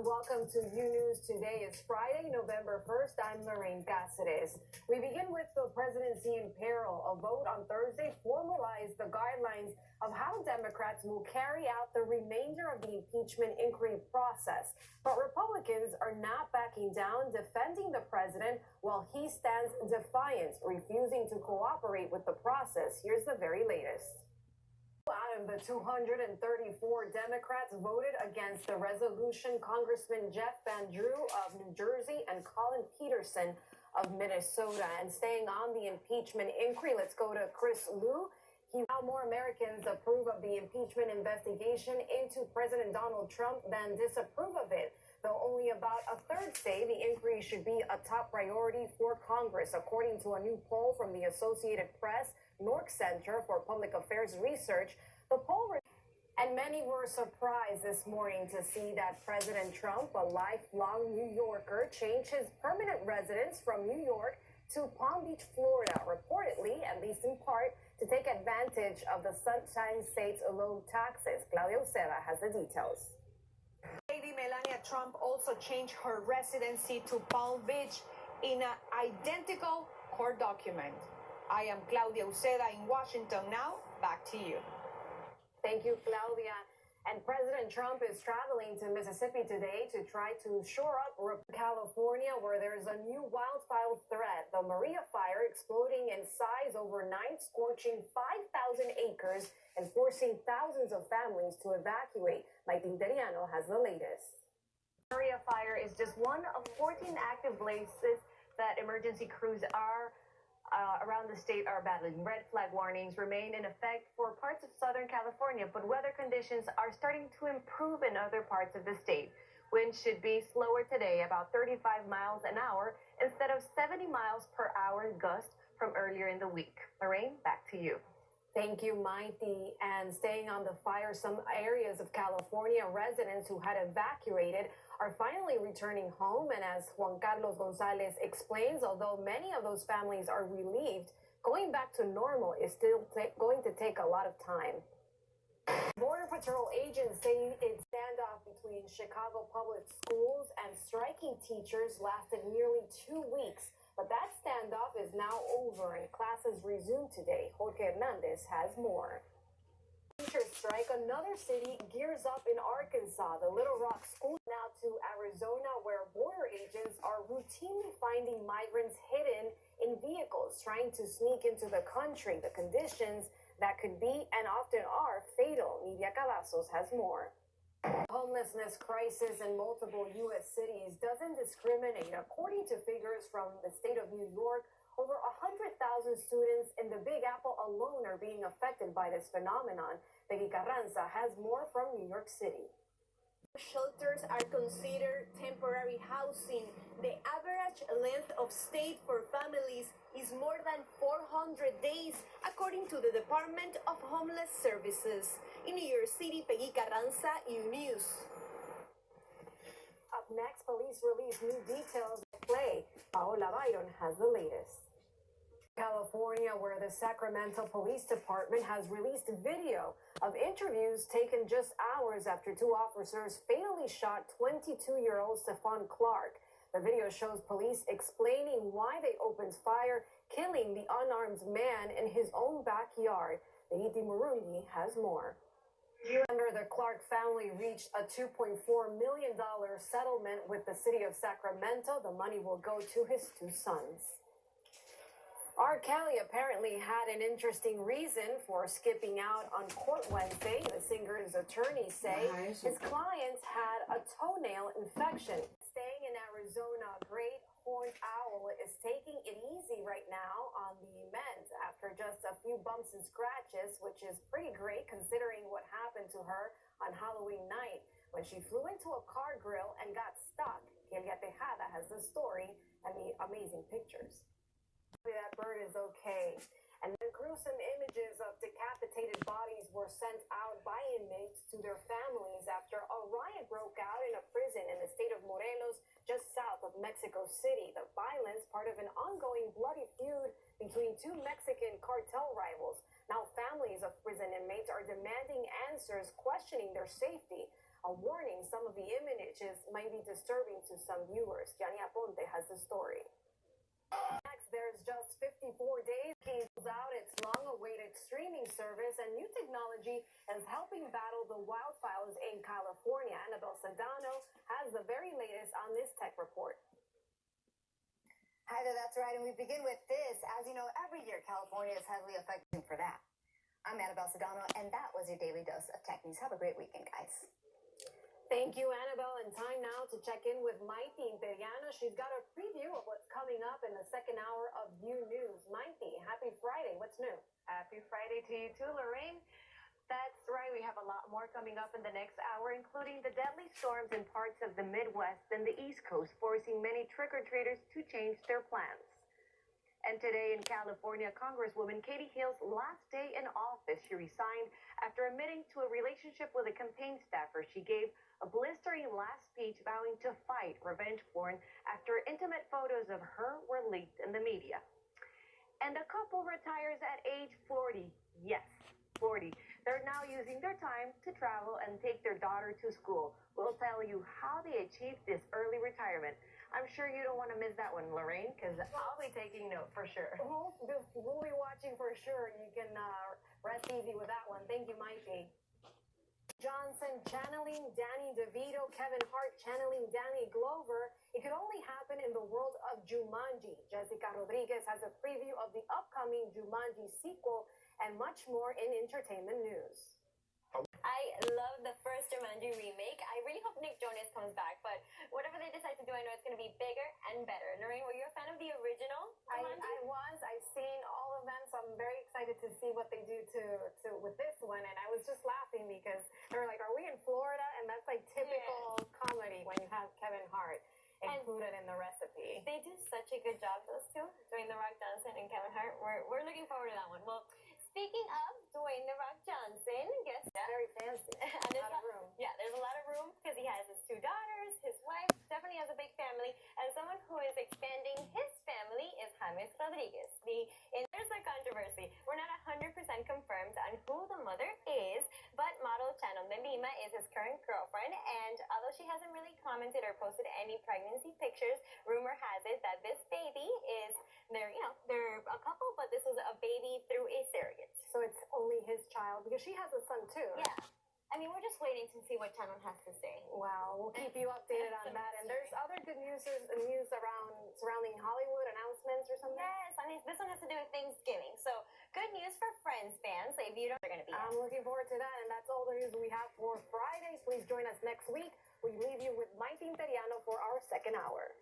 and welcome to Unews. Today is Friday, November 1st. I'm Lorraine Caceres. We begin with the presidency in peril. A vote on Thursday formalized the guidelines of how Democrats will carry out the remainder of the impeachment inquiry process. But Republicans are not backing down, defending the president while he stands defiant, refusing to cooperate with the process. Here's the very latest. Out of the 234 Democrats voted against the resolution, Congressman Jeff Van Drew of New Jersey and Colin Peterson of Minnesota. And staying on the impeachment inquiry, let's go to Chris Liu. How more Americans approve of the impeachment investigation into President Donald Trump than disapprove of it. Though only about a third say the inquiry should be a top priority for Congress, according to a new poll from the Associated Press Nork Center for Public Affairs Research. The poll, and many were surprised this morning to see that President Trump, a lifelong New Yorker, changed his permanent residence from New York to Palm Beach, Florida, reportedly, at least in part, to take advantage of the Sunshine State's low taxes. Claudia Uceda has the details. Lady Melania Trump also changed her residency to Palm Beach in an identical court document. I am Claudia Uceda in Washington now. Back to you. Thank you, Claudia. And President Trump is traveling to Mississippi today to try to shore up California, where there's a new wildfire threat. The Maria fire exploding in size overnight, scorching 5,000 acres and forcing thousands of families to evacuate. Mike Tinteriano has the latest. Maria fire is just one of 14 active blazes that emergency crews around the state are battling. Red flag warnings remain in effect for parts of Southern California, but weather conditions are starting to improve in other parts of the state. Winds should be slower today, about 35 miles an hour instead of 70 miles per hour gusts from earlier in the week. Lorraine, back to you. Thank you, Mighty. And staying on the fire, some areas of California, residents who had evacuated are finally returning home. And as Juan Carlos Gonzalez explains, although many of those families are relieved, going back to normal is still going to take a lot of time. Border Patrol agents say a standoff between Chicago public schools and striking teachers lasted nearly 2 weeks. But that standoff is now over and classes resume today. Jorge Hernandez has more. Teacher strike, another city gears up in Arkansas. The Little Rock school now to Arizona, where border agents are routinely finding migrants hidden in vehicles trying to sneak into the country. The conditions that could be and often are fatal. Nidia Cavazos has more. Homelessness crisis in multiple U.S. cities doesn't discriminate. According to figures from the state of New York, over 100,000 students in the Big Apple alone are being affected by this phenomenon. Peggy Carranza has more from New York City. Shelters are considered temporary housing. The average length of stay for families is more than 400 days, according to the Department of Homeless Services. In New York City, Peggy Carranza, Unews. Up next, police release new details of play. Paola Byron has the latest. California, where the Sacramento Police Department has released video of interviews taken just hours after two officers fatally shot 22-year-old Stephon Clark. The video shows police explaining why they opened fire, killing the unarmed man in his own backyard. Nahiti Murungi has more. Remember, the Clark family reached a $2.4 million settlement with the city of Sacramento. The money will go to his two sons. R. Kelly apparently had an interesting reason for skipping out on court Wednesday. The singer's attorneys say his clients had a toenail infection. Staying in Arizona, great horned owl is taking it easy right now on the mend after just a few bumps and scratches, which is pretty great considering what happened to her on Halloween night when she flew into a car grill and got stuck. Kelia Tejada has the story and the amazing pictures. That bird is okay. And then gruesome images of decapitated bodies were sent out by inmates to their families after a riot broke out in a prison in the state of Morelos, just south of Mexico City. The violence, part of an ongoing bloody feud between two Mexican cartel rivals. Now families of prison inmates are demanding answers, questioning their safety. A warning, some of the images might be disturbing to some viewers. Gianni Aponte has the story. Next, there's just 54 days. Cancels out its long-awaited streaming service, and new technology is helping battle the wildfires in California. Annabelle Sedano has the very latest on this tech report. Hi there, that's right, and we begin with this. As you know, every year California is heavily affected for that. I'm Annabelle Sedano, and that was your daily dose of tech news. Have a great weekend, guys. Thank you, Annabelle. And time now to check in with Maite Imperiano. She's got a preview of what's coming up in the second hour of Unews. Maite, happy Friday. What's new? Happy Friday to you too, Lorraine. That's right. We have a lot more coming up in the next hour, including the deadly storms in parts of the Midwest and the East Coast, forcing many trick-or-treaters to change their plans. And today in California, Congresswoman Katie Hill's last day in office. She resigned after admitting to a relationship with a campaign staffer. She gave a blistering last speech vowing to fight revenge porn after intimate photos of her were leaked in the media. And a couple retires at age 40. Yes, 40. They're now using their time to travel and take their daughter to school. We'll tell you how they achieved this early retirement. I'm sure you don't want to miss that one, Lorraine, because I'll be taking note for sure. We'll be watching for sure. You can rest easy with that one. Thank you, Maite. Johnson channeling Danny DeVito, Kevin Hart channeling Danny Glover. It could only happen in the world of Jumanji. Jessica Rodriguez has a preview of the upcoming Jumanji sequel and much more in entertainment news. I love the first Jumanji remake. I really hope Nick Jonas comes back, but whatever they decide to do, I know it's going to be bigger and better. Lorraine, were you a fan of the original Jumanji? I was. I've seen all of them, so I'm very excited to see what they do to with this one. And I was just laughing because they were like, "Are we in Florida?" And that's like typical comedy when you have Kevin Hart included in the recipe. They do such a good job, those two, Dwayne The Rock Johnson and Kevin Hart. We're looking forward to that one. Well, speaking of Dwayne The Rock Johnson, guess very fancy. A lot of room. Yeah, there's a lot of room because he has his 2 daughters, his wife, definitely has a big family, and someone who is expanding his family is James Rodriguez. And there's a controversy. We're not 100% confirmed on who the mother is, but model Chano Melima is his current girlfriend, and although she hasn't really commented or posted any pregnancy pictures, rumor has it that this baby is they're a couple, but this was a baby through a surrogate. So it's only his child because she has a son too. Yeah. I mean, we're just waiting to see what Channel has to say. Wow, we'll keep you updated on that. And there's other good news surrounding Hollywood announcements or something. Yes, I mean, this one has to do with Thanksgiving. So good news for Friends fans. If you don't, they're going to be. I'm looking forward to that. And that's all the news we have for Fridays. Please join us next week. We leave you with Maite Imperiano for our second hour.